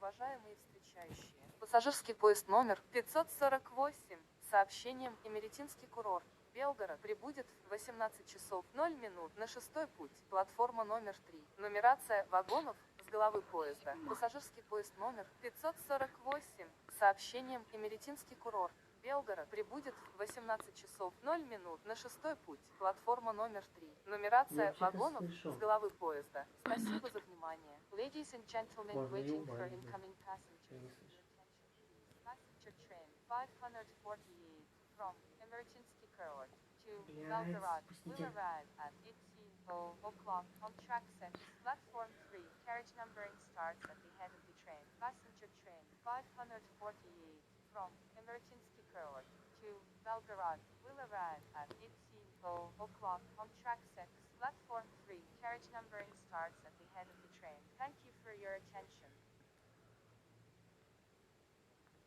Уважаемые встречающие, пассажирский поезд номер 548 с сообщением Имеретинский курорт, Белгород, прибудет в 18 часов 0 минут на шестой путь, платформа номер 3. Нумерация вагонов с головы поезда. Пассажирский поезд номер 548 с сообщением Имеретинский курорт, Белгород, прибудет в 18 часов 0 минут на шестой путь, платформа номер 3. Нумерация вагонов с головы поезда. Спасибо за внимание. Ladies and gentlemen waiting for incoming passengers. Passenger train 548 from Imeritinski Kурорт to Belgorod will arrive at 18:00 o'clock on track 6, platform 3. Carriage numbering starts at the head of the train. Passenger train 548 from Imeritinski Kурорт to Belgorod will arrive at 18:00 o'clock on track 6, platform 3. Carriage numbering starts at the head of the train. Thank you for your attention.